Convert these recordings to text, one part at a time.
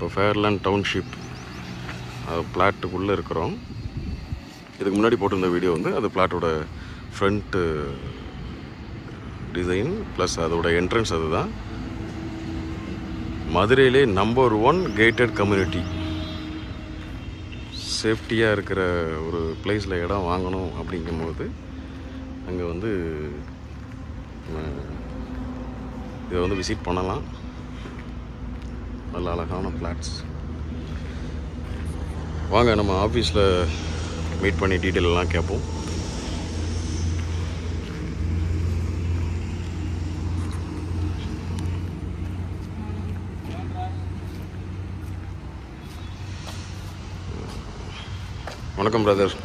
இப்போ ஃபேர்லேண்ட் டவுன்ஷிப் பிளாட்டுக்குள்ளே இருக்கிறோம். இதுக்கு முன்னாடி போட்டிருந்த வீடியோ வந்து அது பிளாட்டோட ஃப்ரண்ட்டு டிசைன் ப்ளஸ் அதோட என்ட்ரன்ஸ். அதுதான் மதுரையிலே நம்பர் 1 கேட்டட் கம்யூனிட்டி. சேஃப்டியாக இருக்கிற ஒரு பிளேஸில் இடம் வாங்கணும் அப்படிங்கும்போது அங்கே வந்து இதை வந்து விசிட் பண்ணலாம். நல்ல அழகான ஃப்ளாட்ஸ். வாங்க நம்ம ஆஃபீஸில் மீட் பண்ணி டீட்டெயில் எல்லாம் கேட்போம். வணக்கம் பிரதர்.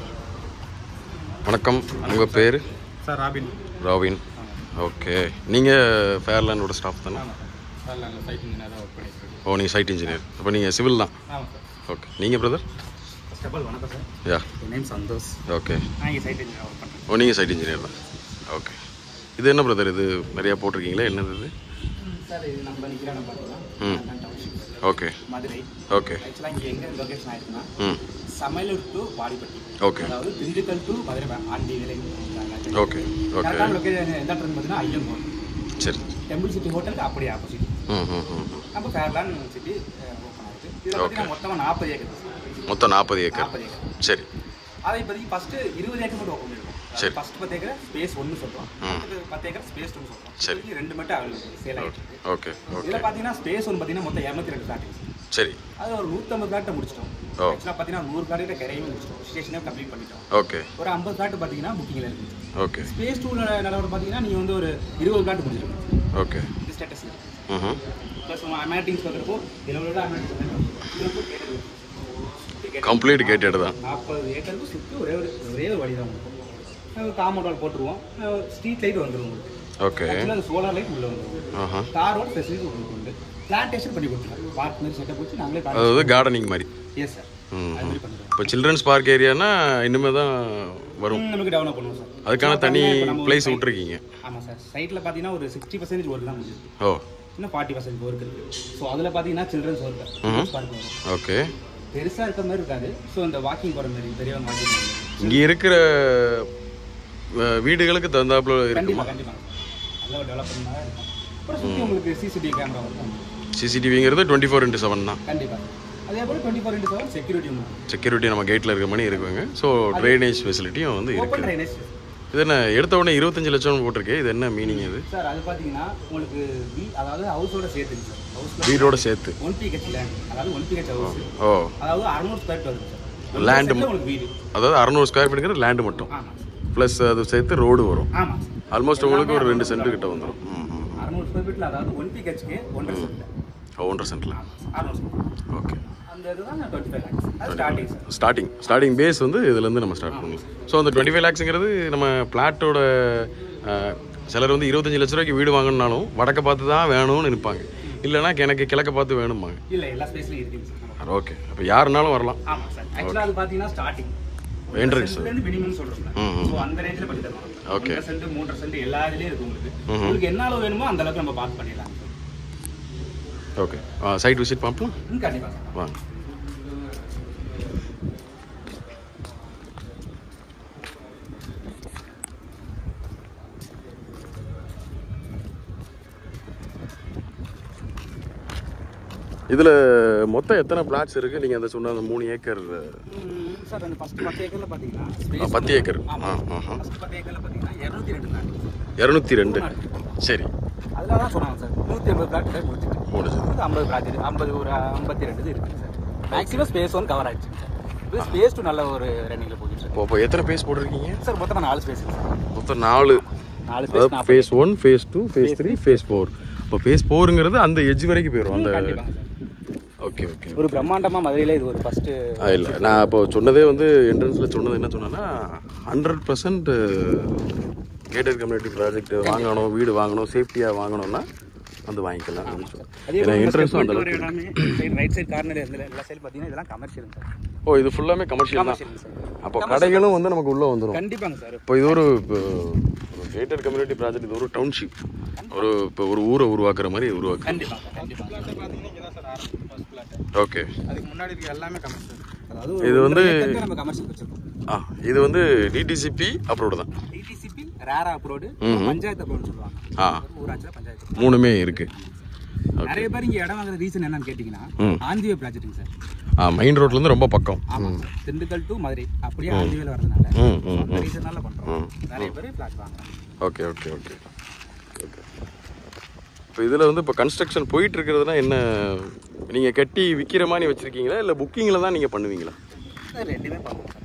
வணக்கம். உங்கள் பேர்? Sir robin. ராபின். ஓகே. நீங்கள் ஃபேர்லேண்டோட ஸ்டாஃப் தானே? சைட் இன்ஜினியராக ஒர்க் பண்ணியிருக்கேன். ஓ, நீங்கள் சைட் இன்ஜினியர். அப்போ நீங்கள் சிவில் தான். ஆமாம் சார். ஓகே. நீங்கள் பிரதர்? ஃபர்ஸ்ட் ஆஃப் ஆல் வணக்கம் சார். யா. என் நேம் சந்தோஷ். ஓகே. நான் இங்கே சைட் இன்ஜினியராக ஒர்க் பண்ணுறேன். ஓ, நீங்கள் சைட் இன்ஜினியர் தான். ஓகே. இது என்ன பிரதர், இது நிறையா போட்டிருக்கீங்களே, என்னது இது? சார் இது நம்ம நிற்கிற இடம் பார்த்தீங்கன்னா ஓகே. மதுரை. ஓகே. ஆக்சுவலாக இங்கே எங்கே லொக்கேஷன் ஆயிருக்குன்னா சமையலூர் டு வாடிப்பட்டி. ஓகே. அதாவது திண்டுக்கல் டு மதுரை ஆண்டி விலை. ஓகே. ஓகே. கரெக்டான லொக்கேஷன் எந்த இடத்துல பார்த்தீங்கன்னா ஐயங்கோல். சரி. டெம்பிள் சிட்டி ஹோட்டலுக்கு அப்படியே ஆப்போசிட். நம்ம ஃபேர்லேண்ட் சிட்டி ஓப்பன் ஆகிருக்கு. இதில் பார்த்தீங்கன்னா மொத்தமாக 40 ஏக்கர். மொத்தம் 40 ஏக்கர். 40 ஏக்கர். சரி. அதை இப்போதைக்கு ஃபஸ்ட்டு 20 ஏக்கர் மட்டும் ஓப்பன் பண்ணிருக்கோம். சரி. ஃபஸ்ட் 10 ஏக்கர் ஸ்பேஸ் 1 சொல்கிறோம். 10 ஏக்கர் ஸ்பேஸ் 2 சொல்கிறோம். சரி. 2 மட்டும் அவைலபிள் சேல் ஆகிட்டு இருக்கு. ஓகே. ஓகே. இதில் பார்த்தீங்கன்னா ஸ்பேஸ் 1 பார்த்தீங்கன்னா மொத்தம் 202 ஃப்ளாட். சரி. அது ஒரு 150 ஃப்ளாட்டை முடிச்சிட்டோம். ஓ. ஆக்சுவலாக பார்த்தீங்கன்னா 100 ஃப்ளாட்டை கரையும் முடிச்சிட்டோம். ஸ்டேஷனே கம்ப்ளீட் பண்ணிட்டோம். ஓகே. ஒரு 50 ஃப்ளாட் பார்த்தீங்கன்னா புக்கிங்கில் இருக்குது. ஓகே. ஸ்பேஸ் 2 நிலவரம் பார்த்தீங்கன்னா நீங்கள் வந்து ஒரு 20 ஃப்ளாட் முடிச்சிருக்கோம். ஓகே. இந்த ஸ்டேட்டஸ் ப்ளஸ் அமேட்டிங்ஸ் பார்க்குறப்போ இதில் அமேட்டிங்ஸ் கம்ப்ளீட் கேட்டட் தான். 40 ஏக்கருக்கு சுற்றி ஒரே ஒரு வழி தான் இருக்கும். காம்பவுண்ட் வால் போட்டுருவோம். ஸ்ட்ரீட் லைட் வந்துடும் உங்களுக்கு. ஓகே. ஆக்சுவலாக சோலார் லைட் உள்ளே வந்துடும். தார் ரோட் ஃபெசிலிட்டி உங்களுக்கு உண்டு. பிளான்டேஷன் பண்ணி கொடுத்துருவோம். பார்க் மாதிரி செட்டப் வச்சு நாங்களே. அதாவது கார்டனிங் மாதிரி. Yes sir. அது மாதிரி பண்ணுறோம். இப்போ சில்ட்ரன்ஸ் பார்க் ஏரியானா இனிமேல் தான் வரும். நமக்கு டெவலப் பண்ணுவோம் சார். அதுக்கான தனி பிளேஸ் விட்டுருக்கீங்க. ஆமாம் சார். சைட்டில் பார்த்தீங்கன்னா ஒரு 60% ஒர்க் தான் முடியுது. ஓ. இன்னும் 40% ஒர்க் இருக்குது. ஸோ அதில் பார்த்தீங்கன்னா சில்ட்ரன்ஸ் ஒர்க் பார்க் வரும். ஓகே. பெருசாக இருக்கிற மாதிரி இருக்காது. ஸோ இந்த வாக்கிங் போகிற மாதிரி பெரியவங்க வாக்கிங் போகிற மாதிரி இங்கே இருக்கிற வீடுகளுக்கு தகுந்தாப்புல இருக்குமா? கண்டிப்பாக நல்ல ஒரு டெவலப்மெண்ட் தான் இருக்கும். அப்புறம் சுற்றி உங்களுக்கு சிசிடிவி கேமரா வரும். சிசிடிவிங்கிறது 24/7 தான். கண்டிப்பாக. அதே போல் 24/7 செக்யூரிட்டி உண்டு. செக்யூரிட்டி நம்ம கேட்டில் இருக்க மாதிரி இருக்குங்க. ஸோ ட்ரைனேஜ் ஃபெசிலிட்டியும் வந்து ஓப்பன் இருக்குது. ட்ரைனேஜ். இது என்ன எடுத்த உடனே 25 லட்சம் போட்டிருக்கேன், இது என்ன மீனிங் இது? சார் அது பார்த்தீங்கன்னா உங்களுக்கு அதாவது ஹவுஸோட சேர்த்துங்க சார். ஹவுஸில் வீடோட சேர்த்து 1 லேண்ட், அதாவது 1 ஹவுஸ். ஓ. அதாவது 600 ஸ்கொயர் ஃபீட் வருது சார். லேண்டு உங்களுக்கு வீடு. அதாவது 600 ஸ்கொயர் ஃபீட்டுங்கிற லேண்டு மட்டும். ஆமாம். ப்ளஸ் அது சேர்த்து ரோடு வரும். ஆமாம். ஆல்மோஸ்ட் உங்களுக்கு ஒரு 2 சென்ட் கிட்ட வந்துடும். 600 ஸ்கொயர் ஃபீட்டில் அதாவது 1 ஹெச்கே 1.5 சென்ட். 1.5 சென்ட்டில். 600 ஸ்கொயர். ஓகே. அந்த இதுதான் 25 lakhs. அது ஸ்டார்டிங் சார். ஸ்டார்டிங் பேஸ் வந்து இதுலேருந்து நம்ம ஸ்டார்ட் பண்ணுவோம். ஸோ அந்த 25 lakhsங்கிறது நம்ம பிளாட்டோட சிலர் வந்து 25 லட்ச ரூபாய்க்கு வீடு வாங்கினாலும் வடக்க பார்த்து தான் வேணும்னு நினைப்பாங்க. இல்லைனா எனக்கு கிழக்க பார்த்து வேணும்பாங்க. இல்லை, எல்லா ஸ்பேஸ்லையும் இருக்குங்க சார். ஓகே. அப்போ யாருனாலும் வரலாம். ஆமாம் சார். ஆக்சுவலாக அது பார்த்தீங்கன்னா ஸ்டார்டிங் என்ட்ரன்ஸ் மினிமம் சொல்கிறோம். ஸோ அந்த ரேஞ்சில் பண்ணி தருவாங்க. ஓகே. 2 சென்ட் 3 சென்ட் எல்லா இதுலேயும் இருக்கு உங்களுக்கு. உங்களுக்கு என்ன அளவு வேணுமோ அந்த அளவுக்கு நம்ம பார்த்து பண்ணிடலாம். ஓகே. சைட் விசிட் பார்ப்போம். கண்டிப்பாக சார். வாங்க. இதில் மொத்தம் எத்தனை பிளாட்ஸ் இருக்குது? நீங்கள் அந்த சொன்ன அந்த 3 ஏக்கர் சார் அந்த ஃபஸ்ட்டு 10 ஏக்கரில் பார்த்தீங்கன்னா 10 ஏக்கர். ஃபஸ்ட்டு 10 ஏக்கரில் பார்த்தீங்கன்னா 202 நாள். 202. சரி. அதில் தான் சொன்னாங்க சார் 150 பிளாட் முடிச்சுட்டு முடிஞ்சது. 50 பிளாட் 50 ஒரு 52 இருக்குது சார். மேக்ஸிமம் ஸ்பேஸ் 1 கவர் ஆகிடுச்சு சார். இப்போ ஸ்பேஸ் 2 நல்ல ஒரு ரன்னிங்கில் போயிட்டு சார். இப்போ எத்தனை பேஸ் போட்டிருக்கீங்க சார்? மொத்தமாக 4 ஸ்பேஸ் சார். மொத்தம் 4 space. Phase 1, phase 2, phase 3, phase 4. இப்போ ஃபேஸ் 4ங்கிறது அந்த எட்ஜ் வரைக்கும் போயிடும். அந்த ஓகே. ஓகே. ஒரு பிரம்மாண்டமாக மதுரையில் இது ஒரு ஃபஸ்ட்டு இல்லை, நான் இப்போ சொன்னதே வந்து என்ட்ரன்ஸில் சொன்னது என்ன சொன்னேன்னா 100% கேட்டட் கம்யூனிட்டி ப்ராஜெக்ட் வாங்கணும், வீடு வாங்கணும், சேஃப்டியாக வாங்கணும்னா வந்து வாங்கிக்கலாம். ஏன்னா என்ட்ரன்ஸும் அந்த ரைட் சைடு கார்னர் எல்லா சைடு பார்த்தீங்கன்னா இதெல்லாம் கமர்ஷியல் சார். ஓ, இது ஃபுல்லாமே கமர்ஷியல் தான். அப்போ கடைகளும் வந்து நமக்கு உள்ளே வந்துடும். கண்டிப்பாங்க சார். இப்போ இது ஒரு கேட்டட் கம்யூனிட்டி ப்ராஜெக்ட், இது ஒரு டவுன்ஷிப், ஒரு இப்போ ஒரு ஊரை உருவாக்குற மாதிரி உருவாக்கு. கண்டிப்பாக. சார் ஆரம்பிக்கும் ஃபர்ஸ்ட் பிளாட். ஓகே. அதுக்கு முன்னாடி இருக்க எல்லாமே கமர்ஷியல். அதாவது இது வந்து நம்ம கமர்ஷியல் வச்சிருக்கோம். இது வந்து டிடிசிபி அப்ரோடு தான். டிடிசிபி ரேரா அப்ரோடு பஞ்சாயத்து அப்ரோடு சொல்லுவாங்க. ஊராட்சில பஞ்சாயத்து மூணுமே இருக்கு. நிறைய பேர் இங்க இடம் வாங்குற ரீசன் என்னன்னு கேட்டீங்கன்னா ஆந்திவே ப்ராஜெக்ட்டுங்க சார். மெயின் ரோட்ல இருந்து ரொம்ப பக்கம். ஆமாம் சார். திண்டுக்கல் டு மதுரை அப்படியே ஆந்திவேல வரதுனால அந்த ரீசனால பண்றோம். நிறைய பேர் ஃபிளாட் வாங்குறாங்க. Okay okay okay okay. இப்போ இதில் வந்து இப்போ கன்ஸ்ட்ரக்ஷன் போயிட்டு இருக்கிறதுனா என்ன, நீங்கள் கட்டி விற்கிற மாதிரி வச்சுருக்கீங்களா இல்லை புக்கிங்கில் தான் நீங்கள் பண்ணுவீங்களா? சார் ரெண்டுமே பண்ணுவோம் சார்.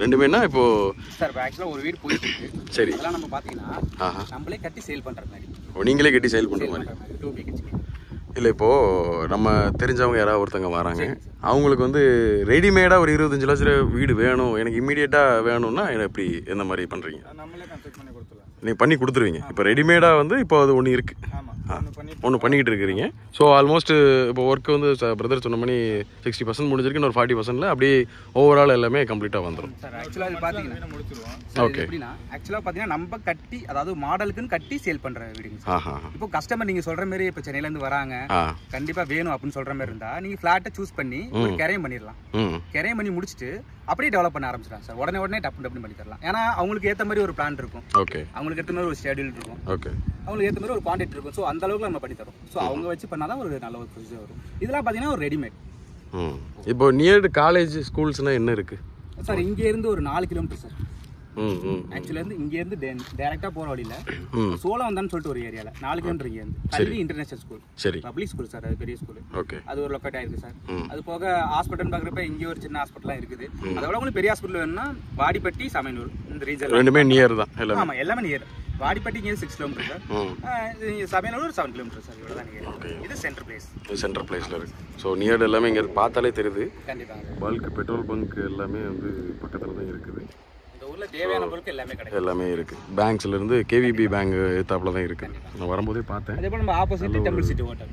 ரெண்டுமேனா இப்போது சார் இப்போ ஆக்சுவலாக ஒரு வீடு போயிட்டு இருக்கு. சரி. அதெல்லாம் நம்ம பார்த்தீங்கன்னா நம்மளே கட்டி சேல் பண்ணுற மாதிரி. நீங்களே கட்டி சேல் பண்ணுற மாதிரி. 2 BHK. இல்லை இப்போது நம்ம தெரிஞ்சவங்க யாராவது ஒருத்தங்க வராங்க, அவங்களுக்கு வந்து ரெடிமேடாக ஒரு 25 லட்சம் வீடு வேணும், எனக்கு இம்மீடியட்டாக வேணும்னா எப்படி எந்த மாதிரி பண்ணுறீங்க? நம்மளே கன்ஸ்ட்ரக்ட் பண்ணி கொடுத்துருவோம். நீங்கள் பண்ணி கொடுத்துருவீங்க. இப்போ ரெடிமேடாக வந்து இப்போ அது ஒன்று இருக்குது, ஒன்று பண்ணிக்கிட்டு இருக்கிறீங்க. ஸோ ஆல்மோஸ்ட் இப்போ ஒர்க் வந்து பிரதர் சொன்ன மாதிரி 60% முடிஞ்சிருக்கு. இன்னொரு 40%ல் அப்படியே ஓவரால் எல்லாமே கம்ப்ளீட்டாக வந்துடும். சார் ஆக்சுவலாக இது பார்த்தீங்கன்னா முடிச்சிருவோம். ஓகே. எப்படின்னா ஆக்சுவலாக பார்த்தீங்கன்னா நம்ம கட்டி, அதாவது மாடலுக்குன்னு கட்டி சேல் பண்ணுற வீடுங்க சார். இப்போ கஸ்டமர் நீங்கள் சொல்கிற மாதிரி இப்போ சென்னையிலேருந்து வராங்க, கண்டிப்பாக வேணும் அப்படின்னு சொல்கிற மாதிரி இருந்தால் நீங்கள் ஃப்ளாட்டை சூஸ் பண்ணி ஒரு கரையம் பண்ணிடலாம். கரையம் பண்ணி முடிச்சுட்டு அப்படியே டெவலப் பண்ண ஆரம்பிச்சிடலாம் சார். உடனே டப்பு பண்ணி தரலாம். ஏன்னா அவங்களுக்கு ஏற்ற மாதிரி ஒரு பிளான் இருக்கும். ஓகே. அவங்களுக்கு ஏற்ற மாதிரி ஒரு ஷெட்யூல் இருக்கும். ஓகே. அவங்களுக்கு ஏற்ற மாதிரி ஒரு குவான்டிட்டி இருக்கும். ஸோ அந்த அளவுக்கு நம்ம பண்ணி தரோம். ஸோ அவங்க வச்சு பண்ணாதான் ஒரு நல்ல ஒரு ப்ரொசீஜர் வரும். இதெல்லாம் பார்த்தீங்கன்னா ஒரு ரெடிமேட். இப்போ நியர் காலேஜ் ஸ்கூல்ஸ்னா என்ன இருக்கு சார்? இங்க இருந்து ஒரு 4 கிலோமீட்டர் சார். ஆக்சுவலா இருந்து இங்க இருந்து டைரக்டா போற வழியில சோழவந்தான்னு சொல்லிட்டு ஒரு ஏரியால 4 கிலோமீட்டர் இங்க இருந்து கல்வி இன்டர்நேஷனல் ஸ்கூல். சரி. Public school sir. அது பெரிய ஸ்கூல். ஓகே. அது ஒரு லொக்கேட் ஆயிருக்கு சார். அது போக ஹாஸ்பிட்டல் பாக்குறப்ப இங்க ஒரு சின்ன ஹாஸ்பிட்டல்லாம் இருக்குது. அதோட உங்களுக்கு பெரிய ஹாஸ்பிட்டல் வேணும்னா வாடிப்பட்டி, சமயனூர் இந்த ரீஜன் ரெண்டுமே நியர் தான். ஆமா எல்லாமே நியர். வாடிப்பட்டி இங்க 6 கிலோமீட்டர் சார். சமயனூர் 7 kilometre sir. இவ்வளவுதான் நியர். இது சென்டர் பிளேஸ். சென்டர் பிளேஸ்ல இருக்கு. ஸோ நியர் எல்லாமே இங்க பார்த்தாலே தெரியுது. கண்டிப்பாக. பல்க் பெட்ரோல் பங்க் எல்லாமே வந்து பக்கத்துல தான் இருக்குது. தேவையான பொருட்கள் எல்லாமே கிடைக்கும். எல்லாமே இருக்கு. பேங்க்ஸ்ல இருந்து கேவிபி பேங்க் ஏத்தாப்புல தான் இருக்கு. நான் வரும்போதே பார்த்தேன். அதே போல நம்ம ஆப்போசிட் டெம்பிள் சிட்டி ஹோட்டல்.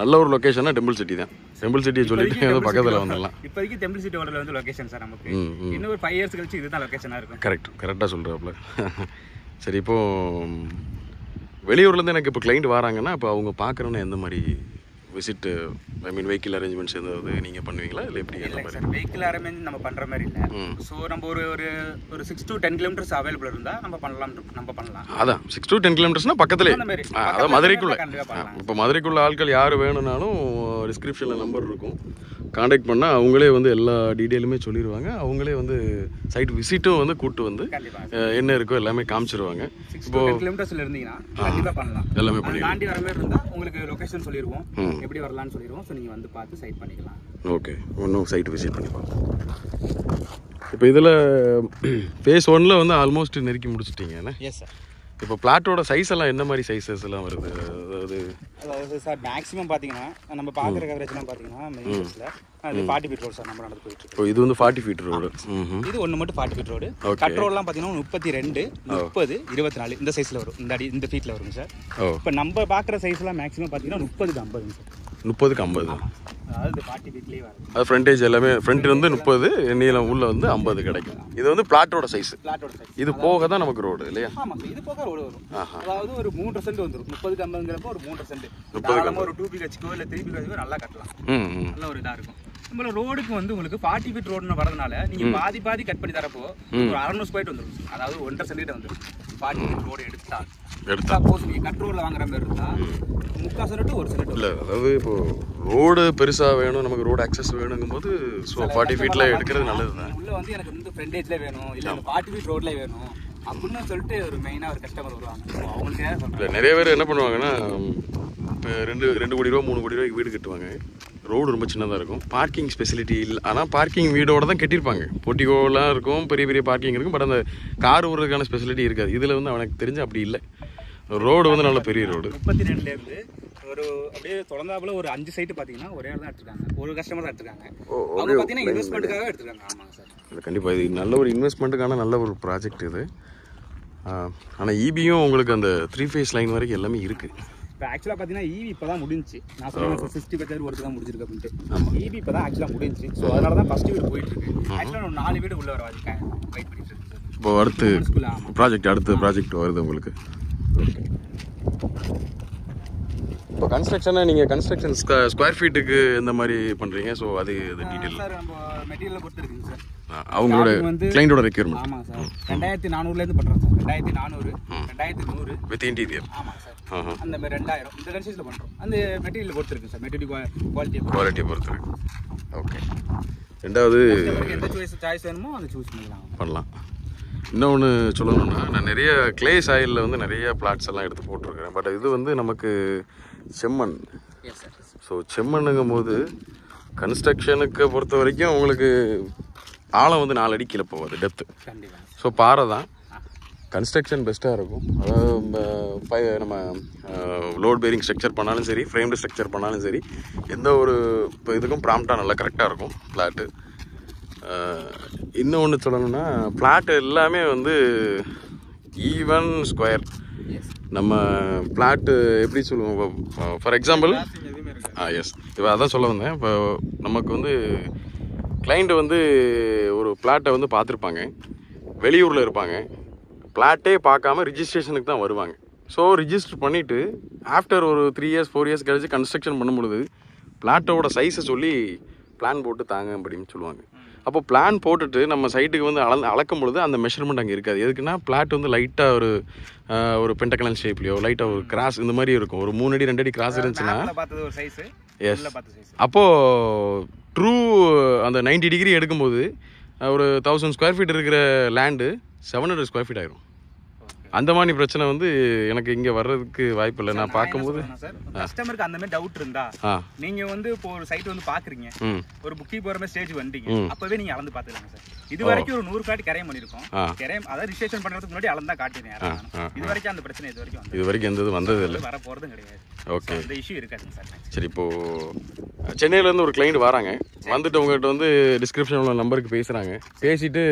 நல்ல ஒரு லொகேஷனா டெம்பிள் சிட்டி தான். டெம்பிள் சிட்டியை சொல்லிட்டு பக்கத்துல வந்துடலாம். இப்போதைக்கு டெம்பிள் சிட்டி ஹோட்டல் வந்து லொகேஷன் சார் நமக்கு. இன்னும் ஒரு 5 இயர்ஸ் கழிச்சு இதுதான் லொகேஷனா இருக்கும். கரெக்டா சொல்றாப்ல. சரி, இப்போ வெளியூர்ல இருந்து எனக்கு இப்போ கிளைண்ட் வராங்கன்னா இப்போ அவங்க பார்க்கறோன்னா எந்த மாதிரி விசிட், ஐ மீன் வெஹிக்கிள் அரேஞ்ச்மெண்ட்ஸ் ஏதாவது நீங்கள் பண்ணுவீங்களா இல்லை எப்படி? இல்லை சார், வெஹிக்கிள் அரேஞ்ச்மெண்ட் நம்ம பண்ணுற மாதிரி இல்லை. ஸோ நம்ம ஒரு 6 to 10 கிலோமீட்டர்ஸ் அவைலபிள் இருந்தால் நம்ம பண்ணலாம். அதான் 6 to 10 கிலோமீட்டர்ஸ்னா பக்கத்துலேயே. அதான் மதுரைக்குள்ளே. இப்போ மதுரைக்குள்ள ஆட்கள் யார் வேணும்னாலும் டிஸ்கிரிப்ஷனில் நம்பர் இருக்கும், காண்டாக்ட் பண்ணால் அவங்களே வந்து எல்லா டீட்டெயிலுமே சொல்லிடுவாங்க. அவங்களே வந்து சைட் விசிட்டும் வந்து கூப்பிட்டு வந்து என்ன இருக்கோ எல்லாமே காமிச்சிருவாங்க. இப்போ 10 கிலோமீட்டர்ஸ்ல இருந்தீங்கன்னா கண்டிப்பாக பண்ணலாம். எல்லாமே பண்ணி தாண்டி வர மாதிரி இருந்தால் உங்களுக்கு லொகேஷன் சொல்லிடுவோம், எப்படி வரலாம்னு சொல்லிடுவோம். ஸோ நீங்கள் வந்து பார்த்து சைட் பண்ணிக்கலாம். ஓகே, ஒன்றும் சைட் விசிட் பண்ணி பார்க்கலாம். இப்போ இதில் ஃபேஸ் 1ல் வந்து ஆல்மோஸ்ட் நெருக்கி முடிச்சிட்டிங்க. Yes sir. இப்போ பிளாட்டோட சைஸ் எல்லாம் என்ன மாதிரி சைஸஸ் எல்லாம் வருது? அதாவது சார் மேக்ஸிமம் பார்த்தீங்கன்னா நம்ம பார்க்குற கவரேஜ்லாம் பார்த்தீங்கன்னா மெயின் சைஸில் அது 40 ஃபீட் ரோடு சார் நம்ம நடந்து போயிட்டு இருக்கு. இப்போ இது வந்து 40 ஃபீட் ரோடு. இது ஒன்று மட்டும் 40 ஃபீட் ரோடு. கட் ரோடெலாம் பார்த்தீங்கன்னா 32, 30, 24 இந்த சைஸில் வரும். இந்த ஃபீட்டில் வருங்க சார். இப்போ நம்ம பார்க்குற சைஸ்லாம் மேக்ஸிமம் பார்த்தீங்கன்னா 30க்கு 50 சார். 30க்கு 50. அதாவது 40 ஃபீட்லேயே வரும். அது ஃப்ரண்டேஜ் எல்லாமே ஃப்ரண்ட் வந்து 30, நீளம் உள்ள வந்து 50 கிடைக்கும். இது வந்து பிளாட்டோட சைஸ். இது போக தான் நமக்கு ரோடு இல்லையா? ஆமாம் சார், இது போக ரோடு வரும். அதாவது ஒரு 3% வந்துடும். 30க்கு 50ங்கிறப்போ ஒரு 3%. ஒரு 2 BHK இல்லை 3 BHK நல்லா கட்டலாம். நல்ல ஒரு இதாக இருக்கும். நம்மள ரோடுக்கு வந்து உங்களுக்கு 40 ஃபீட் ரோடுன்னு வரதுனால நீங்க பாதி கட் பண்ணி தரப்போ ஒரு 600 ஸ்கொயர் வந்துடும். அதாவது 1.5 சென்டிமீட்டர் வந்துடும் 40 ஃபீட் ரோடு எடுத்தா. சப்போஸ் நீங்க கட் ரோட்ல வாங்குற மாதிரி இருந்தா 3/4 சென்ட் to 1 சென்ட் இல்ல. அதாவது இப்போ ரோடு பெருசா வேணும், நமக்கு ரோடு அக்சஸ் வேணுங்கும்போது 40 ஃபீட்ல எடுக்கிறது நல்லதுதான். உள்ள வந்து எனக்கு வந்து ஃப்ரண்டேஜ்ல வேணும், இல்ல 40 ஃபீட் ரோட்ல வேணும் அப்படின்னு சொல்லிட்டு ஒரு மெயினா ஒரு கஸ்டமர் வருவாங்க. அவங்களுக்கு நிறைய பேர் என்ன பண்ணுவாங்கன்னா, இப்போ 2 கோடி ரூபா 3 கோடி ரூபாய்க்கு வீடு கட்டுவாங்க. ரோடு ரொம்ப சின்னதாக இருக்கும், பார்க்கிங் ஃபெசிலிட்டி இல்லை. ஆனால் பார்க்கிங் வீடோட தான் கட்டியிருப்பாங்க. போர்ட்டிகோலாம் இருக்கும், பெரிய பெரிய பார்க்கிங் இருக்கும். பட் அந்த கார் விடுறதுக்கான ஃபெசிலிட்டி இருக்காது. இதில் வந்து அவனுக்கு தெரிஞ்சு அப்படி இல்லை. ரோடு வந்து நல்ல பெரிய ரோடு. 32லேருந்து ஒரு அப்படியே தொடர்ந்தாப்புல ஒரு 5 சைட்டு பார்த்தீங்கன்னா ஒரே தான் எடுத்துருக்காங்க. ஒரு கஸ்டமர் தான் எடுத்துருக்காங்க. அவங்க பார்த்தீங்கன்னா இன்வெஸ்ட்மெண்ட்டுக்காக எடுத்துருக்காங்க. ஆமாங்க சார். இல்லை, கண்டிப்பாக இது நல்ல ஒரு இன்வெஸ்ட்மெண்ட்டுக்கான நல்ல ஒரு ப்ராஜெக்ட் இது. ஆனால் ஈபியும் உங்களுக்கு அந்த 3 ஃபேஸ் லைன் வரைக்கும் எல்லாமே இருக்குது. இப்போ ஆக்சுவலாக பார்த்தீங்கன்னா ஈவி இப்போ தான் முடிஞ்சு. நான் சொன்னேன் 60% ஒர்க்கு தான் முடிஞ்சிருக்கு அப்படின்ட்டு. ஈவி இப்போ தான் ஆக்சுவலாக முடிஞ்சு. ஸோ அதனால தான் ஃபஸ்ட்டு வீடு போயிட்டு இருக்கு. ஆக்சுவலாக ஒரு 4 வீடு உள்ள வர வெயிட் பண்ணிட்டு இருக்கு சார். இப்போ அடுத்த ப்ராஜெக்ட் வருது உங்களுக்கு. ஓகே. இப்போ கன்ஸ்ட்ரக்ஷனை நீங்கள் கன்ஸ்ட்ரக்ஷன் ஸ்கொயர் ஃபீட்டுக்கு இந்த மாதிரி பண்ணுறீங்க. ஸோ அது டீட்டெயில் சார் நம்ம மெட்டீரியல் பொறுத்து இருக்குங்க சார். அவங்களோட கிளைண்டோட ரெக்யூர்மெண்ட். ஆமாங்க சார். 2400லேருந்து பண்ணுறோம் சார். 2400, 2100 with interior. ஆமாங்க சார். அந்த மாதிரி 2000 இந்த கன்சைஸில் பண்ணுறோம். அந்த மெட்டீரியல் பொறுத்து இருக்குது சார். மெட்டீரியல் குவாலிட்டி பொறுத்து இருக்கு. ஓகே. ரெண்டாவது எந்த சாய்ஸ் வேணுமோ அதை சூஸ் பண்ணலாம். இன்னொன்று சொல்லணும்னா, நான் நிறைய கிளே சாயிலில் வந்து நிறைய பிளாட்ஸ் எல்லாம் எடுத்து போட்டிருக்கிறேன். பட் இது வந்து நமக்கு செம்மண். ஸோ செம்மண்ணுங்கும் போது கன்ஸ்ட்ரக்ஷனுக்கு பொறுத்த வரைக்கும் உங்களுக்கு ஆழம் வந்து 4 அடி கீழே போகாது, டெப்த்து. ஸோ பாறை தான் கன்ஸ்ட்ரக்ஷன் பெஸ்ட்டாக இருக்கும். அதாவது நம்ம லோட் பேரிங் ஸ்ட்ரக்சர் பண்ணாலும் சரி, ஃப்ரேம்டு ஸ்ட்ரக்சர் பண்ணாலும் சரி, எந்த ஒரு இப்போ இதுக்கும் ப்ராம்ப்டாக நல்லா கரெக்டாக இருக்கும் பிளாட்டு. இன்னொன்று சொல்லணும்னா, பிளாட்டு எல்லாமே வந்து ஈவன் ஸ்கொயர். நம்ம பிளாட்டு எப்படி சொல்லுவோம், ஃபார் எக்ஸாம்பிள் எஸ் இப்போ அதான் சொல்ல வந்தேன். இப்போ நமக்கு வந்து கிளைண்ட் வந்து ஒரு பிளாட்டை வந்து பார்த்துருப்பாங்க, வெளியூரில் இருப்பாங்க, பிளாட்டே பார்க்காம ரிஜிஸ்ட்ரேஷனுக்கு தான் வருவாங்க. ஸோ ரிஜிஸ்டர் பண்ணிவிட்டு ஆஃப்டர் ஒரு 3 years 4 years கழிச்சு கன்ஸ்ட்ரக்ஷன் பண்ணும்பொழுது பிளாட்டோட சைஸை சொல்லி பிளான் போட்டு தாங்க அப்படின்னு சொல்லுவாங்க. அப்போ பிளான் போட்டுட்டு நம்ம சைட்டுக்கு வந்து அளக்கும் பொழுது அந்த மெஷர்மெண்ட் அங்கே இருக்காது. எதுக்குன்னா பிளாட் வந்து லைட்டாக ஒரு பென்டகனல் ஷேப்லையோ லைட்டாக ஒரு கிராஸ் இந்த மாதிரி இருக்கும். ஒரு 3 அடி 2 அடி கிராஸ் இருந்துச்சுன்னா எஸ், அப்போது ட்ரூ அந்த 90 டிகிரி எடுக்கும்போது ஒரு 1000 ஸ்கொயர் ஃபீட் இருக்கிற லேண்டு 700 ஸ்கொயர் ஃபீட் ஆயிரும். அந்த மாதிரி பிரச்சனை வந்து எனக்கு இங்கே வர்றதுக்கு வாய்ப்பு இல்லை. நான் பார்க்கும்போது கஸ்டமருக்கு அந்த மாதிரி டவுட் இருந்தா நீங்க வந்து இப்போ ஒரு சைட் வந்து பாக்குறீங்க, ஒரு புக்கிங் போற மாதிரி ஸ்டேஜ் வந்துட்டீங்க, அப்பவே நீங்க அளந்து பாத்துக்கலாம் சார். இது வரைக்கும் ஒரு 100 காட்டி கரையம் பண்ணிருக்கோம். கரையம் அதாவது ரிஜிஸ்ட்ரேஷன் பண்றதுக்கு முன்னாடி அளந்தா காட்டினேன். இது வரைக்கும் அந்த பிரச்சனை இது வரைக்கும் எந்த வந்தது இல்லை, வர போறதும் கிடையாது. ஓகே, இந்த இஷ்யூ இருக்காதுங்க சார். சரி, இப்போ சென்னையிலேருந்து ஒரு கிளைண்ட் வராங்க, வந்துட்டு உங்கள்கிட்ட வந்து டிஸ்கிரிப்ஷனில் நம்பருக்கு பேசுகிறாங்க. பேசிட்டு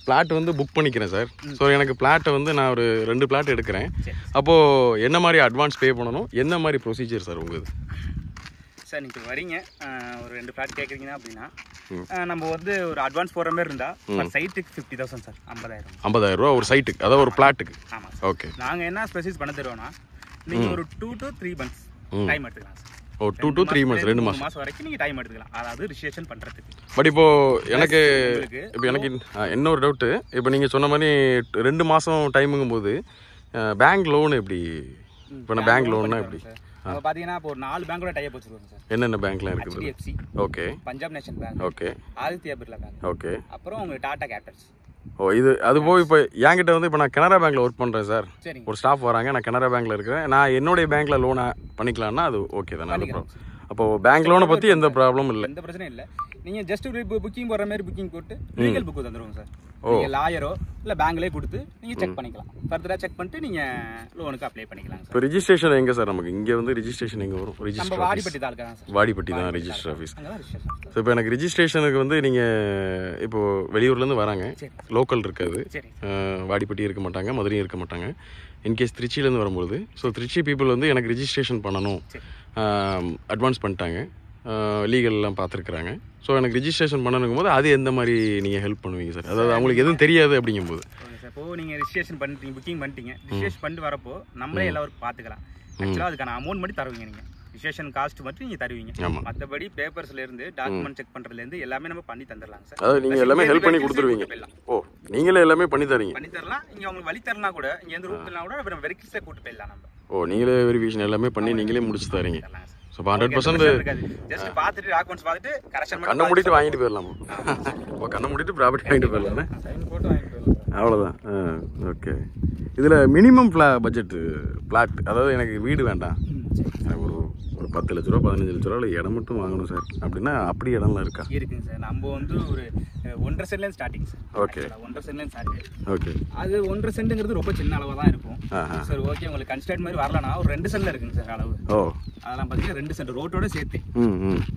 பிளாட் வந்து புக் பண்ணிக்கிறேன் சார். ஸோ எனக்கு பிளாட்டை வந்து நான் ஒரு 2 பிளாட் எடுக்கிறேன். அப்போது என்ன மாதிரி அட்வான்ஸ் பே பண்ணணும், என்ன மாதிரி ப்ரொசீஜர் சார் உங்களுக்கு? சார் நீங்கள் வரீங்க, ஒரு 2 பிளாட் கேட்குறீங்கன்னா அப்படின்னா நம்ம வந்து ஒரு அட்வான்ஸ் போடுற மாதிரி இருந்தால் சைட்டுக்கு 50,000 சார். 50,000 ரூபா ஒரு சைட்டுக்கு, அதாவது ஒரு பிளாட்டுக்கு. ஆமாம். ஓகே, நாங்கள் என்ன ஸ்பெசிஃபைஸ் பண்ண தருவோம்னா, நீங்கள் ஒரு 2 to 3 months டைம் எடுத்துக்கலாம் சார். 2 to 3 months 2 மாதம் வரைக்கும் நீங்கள் டைம் எடுத்துக்கலாம், அதாவது ரிஜிஸ்ட்ரேஷன் பண்ணுறதுக்கு. பட் இப்போது எனக்கு இன்னொரு டவுட்டு. இப்போ நீங்கள் சொன்ன மாதிரி 2 மாதம் டைமுங்கும் போது பேங்க் லோன் எப்படி? இப்போ நான் பேங்க் லோன்னா எப்படி? பாத்தீங்கன்னா இப்போ ஒரு 4 பேங்கோட டைப் வச்சிருக்கோம் சார். என்னென்ன பேங்க்லாம் இருக்குது? HDFC, okay, Punjab national bank, okay, Aditya Birla bank, okay, அப்புறம் உங்களுக்கு டாடா கேபிட்டல்ஸ். இது அது போய் இப்போ என்கிட்ட வந்து இப்போ நான் கனரா பேங்க்ல ஒர்க் பண்ணுறேன் சார். ஒரு ஸ்டாஃப் வராங்க, நான் கனரா பேங்க்ல இருக்கிறேன், நான் என்னுடைய பேங்க்ல லோனை பண்ணிக்கலாம்னா அது ஓகே தானே? அப்போ பேங்க் லோனை பற்றி எந்த ப்ராப்ளமும் இல்லை, எந்த பிரச்சனையும் இல்லை. நீங்கள் ஜஸ்ட் புக்கிங் போடுற மாதிரி புக்கிங் போட்டு லீகல் புக்கு தந்துடுவோம் சார். நீங்கள் லாயரோ இல்லை பேங்க்லேயே கொடுத்து நீங்கள் செக் பண்ணிக்கலாம். ஃபர்தராக செக் பண்ணிட்டு நீங்கள் லோனுக்கு அப்ளை பண்ணிக்கலாம். இப்போ ரிஜிஸ்ட்ரேஷன் எங்கே சார்? நமக்கு இங்கே வந்து ரிஜிஸ்ட்ரேஷன் எங்கே வரும்? நம்ம வாடிப்பட்டி தான் இருக்கா சார். வாடிப்பட்டி தான் ரிஜிஸ்டர் ஆஃபீஸ். ஸோ இப்போ எனக்கு ரிஜிஸ்ட்ரேஷனுக்கு வந்து நீங்கள் இப்போது வெளியூர்லேருந்து வராங்க, லோக்கல் இருக்காது, வாடிப்பட்டி இருக்க மாட்டாங்க, மதுரையும் இருக்க மாட்டாங்க. இன்கேஸ் திருச்சியிலேருந்து வரும்போது, ஸோ திருச்சி பீப்புள் வந்து எனக்கு ரிஜிஸ்ட்ரேஷன் பண்ணணும், அட்வான்ஸ் பண்ணிட்டாங்க, லீகல்லாம் பார்த்துருக்குறாங்க. ஸோ எனக்கு ரிஜிஸ்ட்ரேஷன் பண்ணணுங்கும் போது அது எந்த மாதிரி நீங்கள் ஹெல்ப் பண்ணுவீங்க சார்? அதாவது அவங்களுக்கு எதுவும் தெரியாது அப்படிங்கும்போது. இப்போது நீங்கள் ரிஜிஸ்ட்ரேஷன் பண்ணிட்டீங்க, புக்கிங் பண்ணிட்டீங்க, ரிஜிஸ்ட்ரேஷன் பண்ணிட்டு வரப்போ நம்மளே எல்லாருக்கும் பார்த்துக்கலாம். ஆக்சுவலாக அதுக்கான அமௌண்ட் மட்டும் தருவீங்க, நீங்கள் ரிஜிஸ்ட்ரேஷன் காஸ்ட் மட்டும் நீங்கள் தருவீங்க. மற்றபடி பேப்பர்ஸ்லேருந்து டாக்குமெண்ட் செக் பண்ணுறதுலேருந்து எல்லாமே நம்ம பண்ணி தந்துடலாம் சார். அதாவது நீங்கள் எல்லாமே ஹெல்ப் பண்ணி கொடுத்துருவீங்க. ஓ, நீங்களே எல்லாமே பண்ணி தரீங்க? பண்ணி தரலாம். இங்கே அவங்களுக்கு வழி தரலாம் கூட, இங்கே எந்த ரூட்லாம் கூட நம்ம வெரிஃபிகேஷன் கூட்டு போயிடலாம் நம்ம. ஓ, நீங்களே வெரிஃபிகேஷன் எல்லாமே பண்ணி நீங்களே முடிச்சு தரீங்க. ஸோ 100% பார்த்துட்டு டாக்குமெண்ட்ஸ் பார்த்துட்டு கரெக்ஷன் கண்ணை மூடிட்டு வாங்கிட்டு போயிடலாம். இப்போ கண்ணை மூடிட்டு ப்ராப்பர்ட்டி வாங்கிட்டு போயிடலாமே, அவ்வளோதான். ஓகே, இதில் மினிமம் பட்ஜெட் பிளாட், அதாவது எனக்கு வீடு வேண்டாம், எனக்கு ஒரு 10 லட்ச ரூபா 15 லட்ச ரூபா இடம் மட்டும் வாங்கணும் சார் அப்படின்னா அப்படி இடம்லாம் இருக்கா? இருக்குங்க சார். நம்ம வந்து ஒரு 1.5 சென்ட்லேருந்து ஸ்டார்டிங் சார். ஓகே, 1.5 சென்ட்லேருந்து ஸ்டார்டிங். ஓகே, அது 1.5 சென்ட்டுங்கிறது ரொம்ப சின்ன அளவு தான் இருக்கும் சார். ஓகே, உங்களுக்கு கன்ஸ்ட்ரக்ட் மாதிரி வரலன்னா ஒரு 2 சென்ட்ல இருக்குங்க சார் அளவு. ஓ, அதெல்லாம் பார்த்தீங்கன்னா 2 சென்ட் ரோட்டோட சேர்த்து,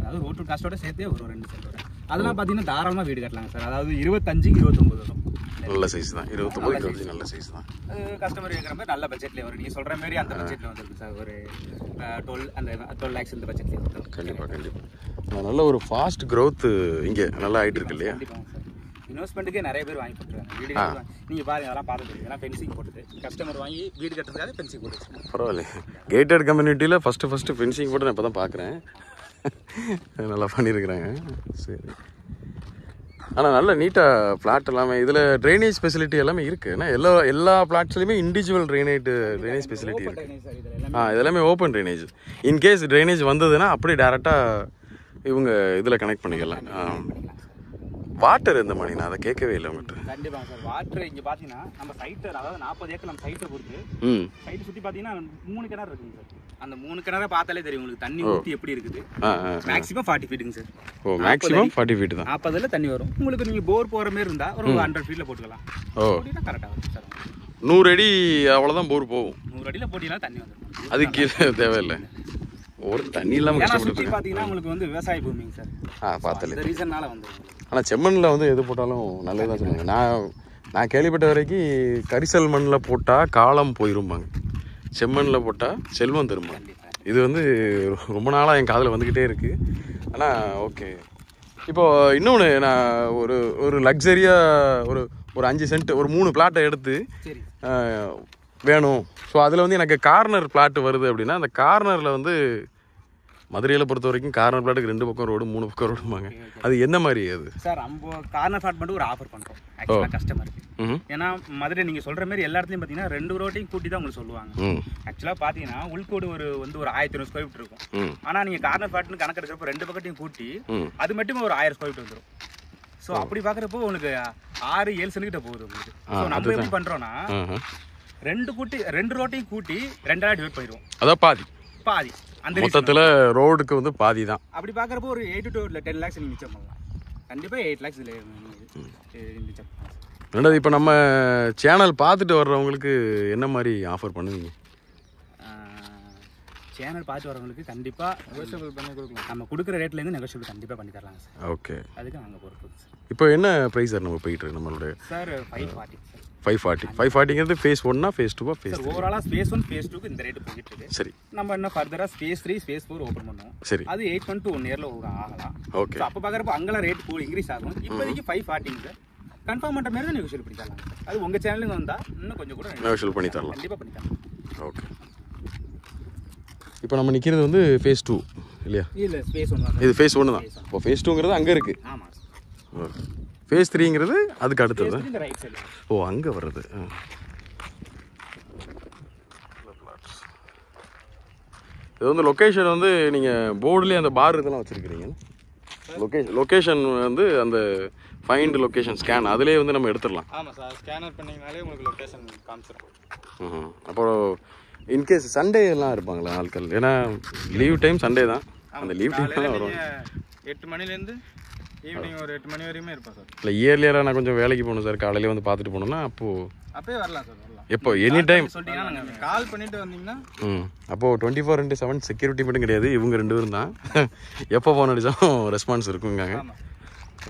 அதாவது ரோட்டு காஸ்ட்டோட சேர்த்தே ஒரு 2 சென்ட். அதெல்லாம் பார்த்தீங்கன்னா தாராளமாக வீடு கட்டலாங்க சார். அதாவது 25-29 வரும். நல்ல சைஸ் தான், 29-25 நல்ல சைஸ் தான். கஸ்டமர் இருக்கிற மாதிரி நல்ல பட்ஜெட்லேயே வரும். நீங்கள் சொல்கிற மாதிரி அந்த பட்ஜெட்டில் வந்துருக்கு சார். ஒரு 12 lakhs இந்த பட்ஜெட்லேயே வந்துடும். கண்டிப்பாக நல்ல ஒரு ஃபாஸ்ட் க்ரோத் இங்கே நல்லா ஆகிட்டு இருக்கு இல்லையா? கண்டிப்பாங்க சார். இன்வெஸ்ட்மெண்ட்டுக்கே நிறைய பேர் வாங்கி போட்டுருக்காங்க வீடு கட்டுறாங்க. நீங்கள் பாருங்க அதெல்லாம் பார்த்துட்டு இதெல்லாம் ஃபென்சிங் போட்டுது கஸ்டமர் வாங்கி வீடு கட்டுறதுக்காக ஃபென்சிங் போட்டு. பரவாயில்ல. கேட்டட் கம்யூனிட்டியில் ஃபஸ்ட்டு ஃபென்சிங் போட்டு நான் இப்போ தான் பார்க்குறேன். நல்லா பண்ணியிருக்கிறாங்க. சரி. ஆனால் நல்ல நீட்டாக ஃப்ளாட் எல்லாமே இதில் ட்ரைனேஜ் ஃபெசிலிட்டி எல்லாமே இருக்குது. ஏன்னா எல்லா ஃப்ளாட்ஸ்லையுமே இண்டிவிஜுவல் ட்ரைனேஜ் ஃபெசிலிட்டி இருக்குது. இதெல்லாமே ஓப்பன் ட்ரைனேஜ். இன்கேஸ் ட்ரைனேஜ் வந்ததுன்னா அப்படியே டேரெக்டாக இவங்க இதில் கனெக்ட் பண்ணிக்கலாம். வாட்டர் எந்த மாதிரி நான் அதை கேட்கவே இல்லை உங்கள்கிட்ட. கண்டிப்பாங்க சார். வாட்டர் இங்கே பார்த்தீங்கன்னா நம்ம சைட்டு அதாவது 40 ஏக்கர் நம்ம சைட்டை பொறுத்து சைட்டு சுற்றி பார்த்தீங்கன்னா 3 கிணறு இருக்குங்க சார். அந்த 3 கிணறை பார்த்தாலே தெரியும் உங்களுக்கு தண்ணி ஊற்றி எப்படி இருக்குது. மேக்ஸிமம் 40 ஃபீட்டுங்க சார். ஓ மேக்ஸிமம் 40 ஃபீட் தான். 40ல் தண்ணி வரும். உங்களுக்கு நீங்கள் போர் போகிற மாதிரி இருந்தால் ஒரு 100 ஃபீட்டில் போட்டுக்கலாம். ஓ கரெக்டாக வரும் சார். 100 அடி அவ்வளோதான் போர் போகும். 100 அடியில் போட்டிங்கன்னா தண்ணி வந்துடும். அது கீழே தேவையில்லை. ஒரு தண்ணி இல்லாமல் கஷ்டப்பட்டு பார்த்தீங்கன்னா உங்களுக்கு வந்து விவசாய பூமிங்க சார். பார்த்தல இந்த ரீசன்னால வந்து. ஆனால் செம்மண்ணில் வந்து எது போட்டாலும் நல்லதுதான் சொல்லுவாங்க. நான் கேள்விப்பட்ட வரைக்கும் கரிசல் மண்ணில் போட்டால் காலம் போயிரும்பாங்க, செம்மண்ணில் போட்டால் செல்வம் திரும்பாங்க. இது வந்து ரொம்ப நாளாக என் காதில் வந்துக்கிட்டே இருக்குது. ஆனால் ஓகே. இப்போது இன்னொன்று நான் ஒரு லக்ஸரியாக ஒரு 5 சென்ட் ஒரு 3 பிளாட்டை எடுத்து வேணும். ஸோ அதில் வந்து எனக்கு கார்னர் பிளாட் வருது அப்படின்னா அந்த கார்னரில் வந்து மதுரையில் பொறுத்த வரைக்கும் கார்னர் பிளாட்டுக்கு 2 பக்கம் ரோடு 3 பக்கம் ரோடுமாங்க. அது என்ன மாதிரி அது சார்? நம்ம கார்னர் பிளாட் மட்டும் ஒரு ஆஃபர் பண்ணுறோம் ஆக்சுவலாக கஸ்டமருக்கு. ஏன்னா மதுரை நீங்கள் சொல்கிற மாதிரி எல்லா இடத்துலையும் பார்த்தீங்கன்னா 2 ரோட்டையும் கூட்டி தான் உங்களுக்கு சொல்லுவாங்க. ஆக்சுவலாக பார்த்தீங்கன்னா உள்கோடு ஒரு 1500 ஸ்கொயர் ஃபீட் இருக்கும். ஆனால் நீங்கள் கார்னர் பிளாட்னு கணக்கு எடுக்கிறப்ப 2 பக்கத்தையும் கூட்டி அது மட்டுமே ஒரு 1000 ஸ்கொயர் ஃபீட் வந்துடும். ஸோ அப்படி பார்க்குறப்போ உங்களுக்கு 6-7 சென்ட் கிட்ட போகுது உங்களுக்கு. ஸோ நம்ம எப்படி பண்ணுறோன்னா 2 ரோட்டையும் கூட்டி 2 டிவைட் பண்ணிடுவோம். அதான் பாதி அந்த மொத்தத்தில் ரோடுக்கு வந்து பாதி தான். அப்படி பார்க்குறப்போ ஒரு 8 to 10 lakhs நீங்கள் மிச்சம் பண்ணலாம். கண்டிப்பாக 8 lakhs இதில் மிச்சம். ரெண்டாவது இப்போ நம்ம சேனல் பார்த்துட்டு வர்றவங்களுக்கு என்ன மாதிரி ஆஃபர் பண்ணுவீங்க? சேனல் பார்த்து வரவங்களுக்கு கண்டிப்பாக நெகோஷியபிள் பண்ணி கொடுக்கலாம். நம்ம கொடுக்குற ரேட்லேருந்து நெகோஷியபிள் கண்டிப்பாக பண்ணி தரலாங்க சார். ஓகே. அதுக்கு நாங்கள் பொறுப்பு சார். இப்போ என்ன ப்ரைஸ் சார் நம்ம போயிட்டு இருக்கு நம்மளோட? Sir 540 sir. 540ங்கிறது ஃபேஸ் 1 ஃபேஸ் 2 ஃபேஸ் 3? ஓவராலாக ஃபேஸ் 1 ஃபேஸ் 2க்கு இந்த ரேட் போயிட்டு இருக்கு. சரி. நம்ம இன்னும் ஃபர்தராக ஃபேஸ் 3 ஃபேஸ் 4 ஓப்பன் பண்ணுவோம். சரி. அது 8 month to 1 yearல ஆகலாம். ஓகே. அப்போ பார்க்குறப்ப அங்கெல்லாம் ரேட் இன்க்ரீஸ் ஆகும். இப்போதைக்கு 540 சார். கன்ஃபார்ம் பண்ணுற மாதிரி தான் நெகோஷியல் பண்ணி தரலாம். அது உங்கள் சேனலுக்கு வந்தால் இன்னும் கொஞ்சம் கூட நெகோஷியல் பண்ணி தரலாம். கண்டிப்பாக பண்ணி தரலாம். ஓகே. இப்போ நம்ம நிற்கிறது வந்து ஃபேஸ் 2 இல்லையா? இல்லை ஃபேஸ் 1 தான். இது ஃபேஸ் 1 தான். இப்போ ஃபேஸ் 2ங்கிறது அங்கே இருக்குது. ஆமாம். ஓகே. ஃபேஸ் 3ங்கிறது அதுக்கு அடுத்தது. இந்த ரைட் சைடு. ஓ அங்கே வர்றது. இது வந்து லொக்கேஷன் வந்து நீங்கள் போர்டுலேயே அந்த பார் இதெல்லாம் வச்சுருக்கிறீங்க. லொக்கேஷன் வந்து அந்த ஃபைண்ட் லொக்கேஷன் ஸ்கேன் அதிலே வந்து நம்ம எடுத்துடலாம். ஆமாம் சார். ஸ்கேனர் பண்ணிங்கனாலே உங்களுக்கு லொக்கேஷன் காமிச்சிடும். அப்போ இன்கேஸ் சண்டே எல்லாம் இருப்பாங்களா ஆட்கள்? ஏன்னா லீவ் டைம் சண்டே தான். அந்த லீவ் டைம் தான் வரும். 8 மணிலேருந்து ஈவினிங் ஒரு 8 மணி வரையுமே இருப்பேன் சார். இல்லை இயர்லியராக நான் கொஞ்சம் வேலைக்கு போகணும் சார். காலையிலே வந்து பார்த்துட்டு போனோம்னா அப்போயே வரலாம் சார். வரலாம். எப்போ எனி டைம் சொல்லிட்டீங்கன்னா நாங்கள் கால் பண்ணிட்டு வந்தீங்கன்னா அப்போது 24/7 செக்யூரிட்டி மட்டும் கிடையாது. இவங்க 2 பேரும் தான். எப்போ ஃபோன் அடித்தாலும் ரெஸ்பான்ஸ் இருக்குங்க.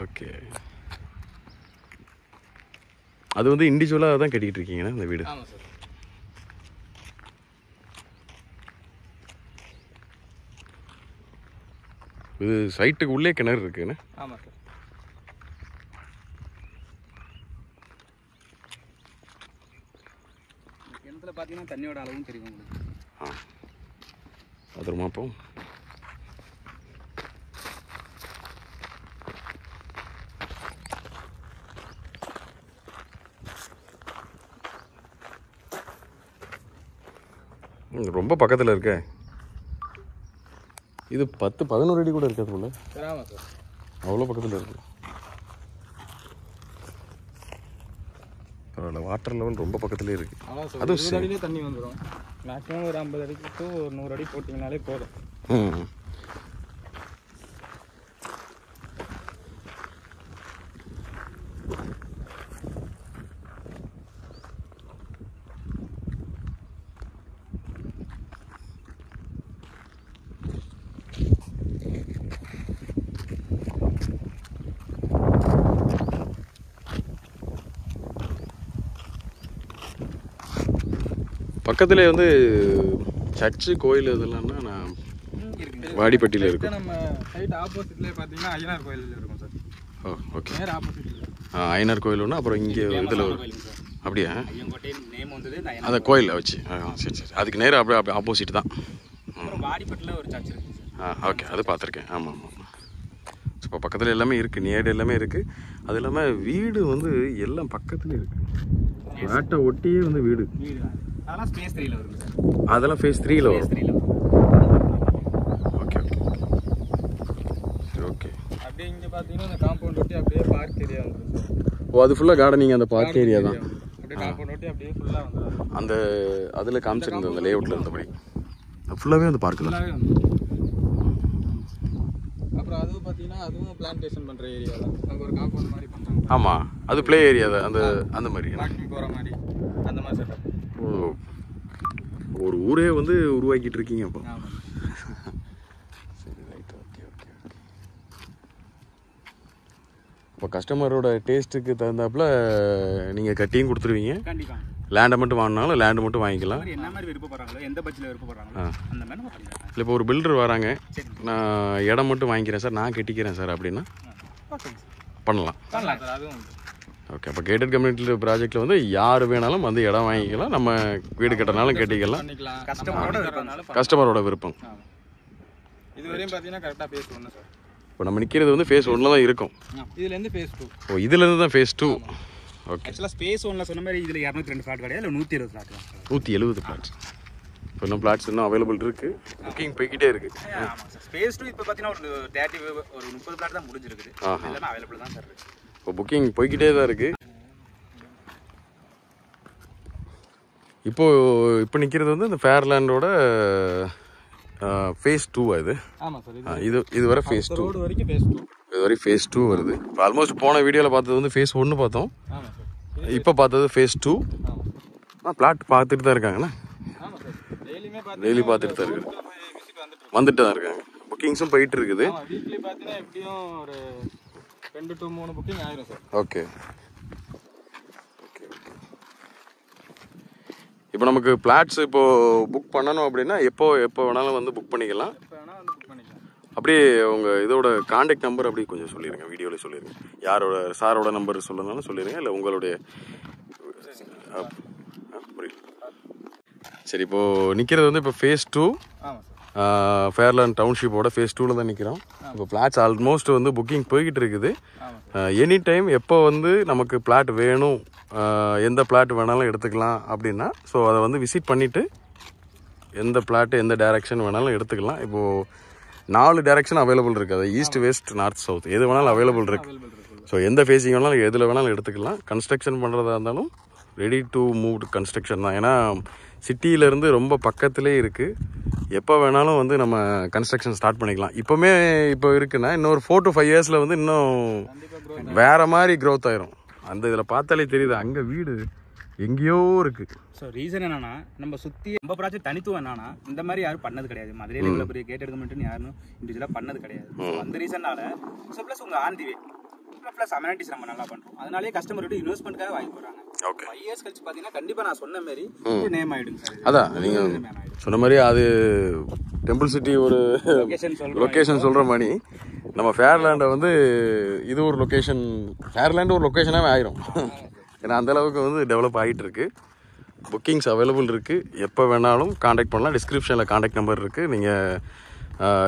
ஓகே. அது வந்து இண்டிவிஜுவலாக தான் கட்டிக்கிட்டு இருக்கீங்கன்னா இந்த வீடு? ஆமாம் சார். இது சைட்டுக்கு உள்ளே கிணறு இருக்குண்ணே? ஆமாம் சார். கிணத்துல பார்த்தீங்கன்னா தண்ணியோட அளவும் தெரியும் உங்களுக்கு. அதுமா அப்போ ரொம்ப பக்கத்தில் இருக்க. இது 10-11 அடி கூட இருக்காது போல. ஆமாம் சார். அவ்வளோ பக்கத்தில் இருக்கு. பரவாயில்ல. வாட்டர் லெவல் ரொம்ப பக்கத்துலேயே இருக்கு. அதுவும் 20 அடியிலே தண்ணி வந்துடும். மேக்ஸிமம் ஒரு 50 அடிக்கு டு 100 அடி போட்டிங்கனாலே போதும். பக்கத்தில் வந்து சர்ச்சு கோயில் இதெல்லாம்னா நான் வாடிப்பட்டியில் இருக்கும். நம்ம சைட் ஆப்போசிட்லேயே பார்த்தீங்கன்னா ஐயனார் கோயில் இருக்கும் சார். ஓ ஓகே. நேர் ஆப்போசிட்டில் ஐயனார் கோயில் ஒன்று, அப்புறம் இங்கே இதில் அப்படியா ஐயங்கோட்டை நேம் வந்தது அந்த கோயிலை வச்சு. சரி சரி, அதுக்கு நேரம் அப்படியே ஆப்போசிட் தான். வாடிப்பட்டில் ஒரு சர்ச் இருக்குது சார். ஓகே, அது பார்த்துருக்கேன். ஆமாம் ஆமாம். இப்போ பக்கத்தில் எல்லாமே இருக்குது, நியர்டு எல்லாமே இருக்குது. அது இல்லாமல் வீடு வந்து எல்லாம் பக்கத்துலேயே இருக்குது. ஃப்ளாட்டை ஒட்டியே வந்து வீடு. அதெல்லாம் ஸ்பேஸ் 3ல வருது சார். அதெல்லாம் ஃபேஸ் 3ல வரும். ஓகே ஓகே சரி ஓகே. அப்படியே இங்கே பார்த்தீங்கன்னா அந்த காம்பவுண்ட் ஒட்டி அப்படியே பார்க் ஏரியா வந்துடும் சார். ஓ, அது ஃபுல்லாக கார்டனிங், அந்த பார்க் ஏரியா தான். அப்படியே காம்பவுண்ட் ஒட்டி அப்படியே ஃபுல்லாக வந்துடும். அந்த அதில் காமிச்சிருந்தது அந்த லேஅவுட்டில் இருந்தபடி ஃபுல்லாகவே வந்து பார்க்கு தான். அப்புறம் அதுவும் பார்த்தீங்கன்னா அதுவும் பிளான்டேஷன் பண்ணுற ஏரியா தான். அங்கே ஒரு காம்பவுண்ட் மாதிரி பண்ணுறாங்க. ஆமாம், அது ப்ளே ஏரியா தான். அந்த மாதிரி வாக்கிங் போகிற மாதிரி அந்த மாதிரி செட்டப். ஓ, ஒரு ஊரே வந்து உருவாக்கிட்டு இருக்கீங்க அப்போ. ஆமாம். சரி ரைட். Okay okay okay. இப்போ கஸ்டமரோட டேஸ்ட்டுக்கு தகுந்தாப்புல நீங்கள் கட்டியும் கொடுத்துருவீங்க. கண்டிப்பாக. லேண்டை மட்டும் வாங்கினாலும் லேண்டு மட்டும் வாங்கிக்கலாம். என்ன மாதிரி விருப்பப்படுறாங்களோ, எந்த பட்ஜெட்டில் விருப்பப்படுறாங்களோ அந்த மாதிரி நம்ம பண்ணிக்கலாம். இல்லை இப்போ ஒரு பில்டர் வராங்க, நான் இடம் மட்டும் வாங்கிக்கிறேன் சார், நான் கட்டிக்கிறேன் சார் அப்படின்னா பண்ணலாம். பண்ணலாம் சார், அதுவும் உண்டு. ஓகே, அப்போ கேட்டட் கம்யூனிட்டி ப்ராஜெக்ட்டில் வந்து யார் வேணாலும் வந்து இடம் வாங்கிக்கலாம், நம்ம வீடு கட்டினாலும் கட்டிக்கலாம். கஸ்டமரோட விருப்பம். இதுவரையும் பார்த்தீங்கன்னா கரெக்டாக ஃபேஸ் 1 சார். இப்போ நம்ம நிற்கிறது வந்து ஃபேஸ் 1 தான் இருக்கும். இதுலேருந்து ஃபேஸ் 2. ஓ, இதுலேருந்து தான் ஃபேஸ் 2. ஓகே. ஆக்சுவலாக ஸ்பேஸ் 1ல சொன்ன மாதிரி இதில் 202 ஃப்ளாட் கிடையாது, இல்லை 170 ஃப்ளாட் தான். 170 ஃப்ளாட்ஸ். இப்போ இன்னும் ஃப்ளாட்ஸ் இன்னும் அவைலபிள் இருக்குது, புக்கிங் போய்கிட்டே இருக்குது. ஆமாம் சார். ஸ்பேஸ் 2 இப்போ பார்த்தீங்கன்னா ஒரு 30 ஃப்ளாட் தான் முடிஞ்சிருக்குது. எல்லாமே அவைலபிள் தான் சார் இருக்குது. இப்போ புக்கிங் போய்கிட்டே தான் இருக்குது. இப்போ நிற்கிறது வந்து இந்த ஃபேர்லேண்டோட ஃபேஸ் 2 இது. ஆமாம் சார். இது வரை ஃபேஸ் 2 வரைக்கும் ஃபேஸ் 2. இது வரை ஃபேஸ் 2 வருது. இப்போ ஆல்மோஸ்ட் போன வீடியோவில் பார்த்தது வந்து ஃபேஸ் 1 பார்த்தோம். ஆமாம் சார். இப்போ பார்த்தது ஃபேஸ் 2. பிளாட் பார்த்துட்டு தான் இருக்காங்கண்ணா. ஆமாம் சார். டெய்லி பார்த்துட்டு தான் இருக்குது, வந்துட்டு தான் இருக்காங்க. புக்கிங்ஸும் போயிட்டு இருக்குது. வீக்லி பார்த்தீங்கன்னா எப்படியும் ஒரு 2 to 3 புக்கிங் ஆயிரும் சார். Okay okay. இப்போ நமக்கு பிளாட்ஸ் இப்போது புக் பண்ணணும் அப்படின்னா எப்போ வேணாலும் வந்து புக் பண்ணிக்கலாம். அப்படியே உங்கள் இதோட காண்டாக்ட் நம்பர் அப்படி கொஞ்சம் சொல்லிடுங்க, வீடியோவில் சொல்லிடுங்க. யாரோட சாரோட நம்பர் சொல்லணும்னாலும் சொல்லிடுங்க, இல்லை உங்களுடைய. சரி, இப்போது நிற்கிறது வந்து இப்போ ஃபேஸ் 2 ஃபேர்லேண்ட் டவுன்ஷிப்போட ஃபேஸ் 2ல் தான் நிற்கிறோம். இப்போ பிளாட்ஸ் ஆல்மோஸ்ட் வந்து புக்கிங் போய்கிட்டு இருக்குது. எனி டைம் எப்போ வந்து நமக்கு பிளாட் வேணும், எந்த பிளாட் வேணாலும் எடுத்துக்கலாம் அப்படின்னா, ஸோ அதை வந்து விசிட் பண்ணிவிட்டு எந்த பிளாட்டு எந்த டைரக்ஷன் வேணாலும் எடுத்துக்கலாம். இப்போது 4 டைரக்ஷன் அவைலபிள் இருக்குது. அது ஈஸ்ட் வெஸ்ட் நார்த் சவுத் எது வேணாலும் அவைலபிள் இருக்குது. ஸோ எந்த ஃபேஸிங் வேணாலும் எதில் வேணாலும் எடுத்துக்கலாம். கன்ஸ்ட்ரக்ஷன் பண்ணுறதா இருந்தாலும் ரெடி டு மூவ் கன்ஸ்ட்ரக்ஷன் தான். ஏன்னா சிட்டியிலேருந்து ரொம்ப பக்கத்துலேயே இருக்குது. எப்போ வேணாலும் வந்து நம்ம கன்ஸ்ட்ரக்ஷன் ஸ்டார்ட் பண்ணிக்கலாம். இப்போ இருக்குன்னா இன்னொரு 4 to 5 இயர்ஸில் வந்து இன்னும் வேறு மாதிரி க்ரோத் ஆயிரும். அந்த இதில் பார்த்தாலே தெரியுது, அங்கே வீடு எங்கேயோ இருக்குது. ஸோ ரீசன் என்னன்னா, நம்ம சுற்றி நம்ம ப்ராஜெக்ட் தனித்துவம் என்னன்னா, இந்த மாதிரி யாரும் பண்ணது கிடையாது. மதுரையில் இவ்வளோ பெரிய கேட் எடுக்கமெண்ட்டுன்னு யாரும் இண்டிவிஜுவலாக பண்ணது கிடையாது. அந்த ரீசன்னால ஸோ ப்ளஸ் உங்கள் on the way plus amenities நம்ம நல்லா பண்ணுறோம். அதனாலே கஸ்டமர் விட்டு இன்வெஸ்ட்மெண்ட்காக வாங்கி போகிறாங்க. ஓகே, 5 இயர்ஸ் கழிச்சு பார்த்தீங்கன்னா கண்டிப்பாக நான் சொன்ன மாதிரி நேம் ஆகிடுங்க சார். அதான் நீங்கள் சொன்ன மாதிரி அது டெம்பிள் சிட்டி ஒரு லொக்கேஷன் சொல்கிற மாதிரி நம்ம ஃபேர்லேண்டை வந்து இது ஒரு லொக்கேஷன், ஃபேர்லேண்டு ஒரு லொக்கேஷனாகவே ஆயிரும். ஏன்னா அந்தளவுக்கு வந்து டெவலப் ஆகிட்டு இருக்கு. புக்கிங்ஸ் அவைலபிள் இருக்குது, எப்போ வேணாலும் காண்டாக்ட் பண்ணலாம். டிஸ்கிரிப்ஷனில் காண்டாக்ட் நம்பர் இருக்குது. நீங்கள்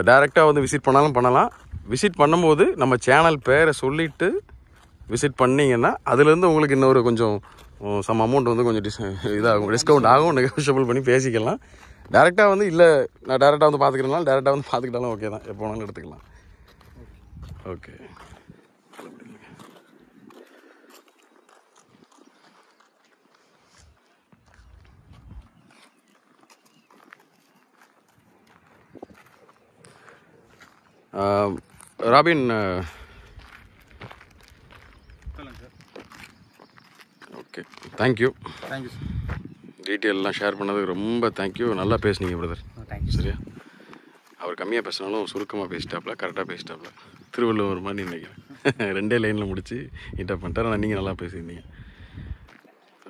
டைரெக்டாக வந்து விசிட் பண்ணலாம். விசிட் பண்ணும்போது நம்ம சேனல் பேரை சொல்லிவிட்டு விசிட் பண்ணிங்கன்னா அதுலேருந்து உங்களுக்கு இன்னொரு கொஞ்சம் சம் அமௌண்ட் வந்து கொஞ்சம் இதாகும், டிஸ்கவுண்ட் ஆகும், நெகோஷியபிள் பண்ணி பேசிக்கலாம். டேரெக்டாக வந்து இல்லை நான் டேரெக்டாக வந்து பார்த்துக்கிறனால டேரெக்டாக வந்து பார்த்துக்கிட்டாலும் ஓகே தான், எப்போ வேணாலும் எடுத்துக்கலாம். Okay, Robin, okay, thank you sir. டீட்டெயிலெலாம் ஷேர் பண்ணதுக்கு ரொம்ப தேங்க்யூ. நல்லா பேசுனீங்க பிரதர். தேங்க்யூ. சரியா, அவர் கம்மியாக பேசினாலும் சுருக்கமாக பேசிட்டாப்ல, கரெக்டாக பேசிட்டாப்ல. திருவள்ளுவர் மாதிரி நினைக்கிறேன். 2 லைனில் முடிச்சு நீட்டாக பண்ணிட்டார். ஆனால் நீங்கள் நல்லா பேசியிருந்தீங்க.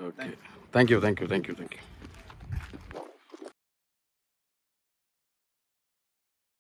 Okay, thank you.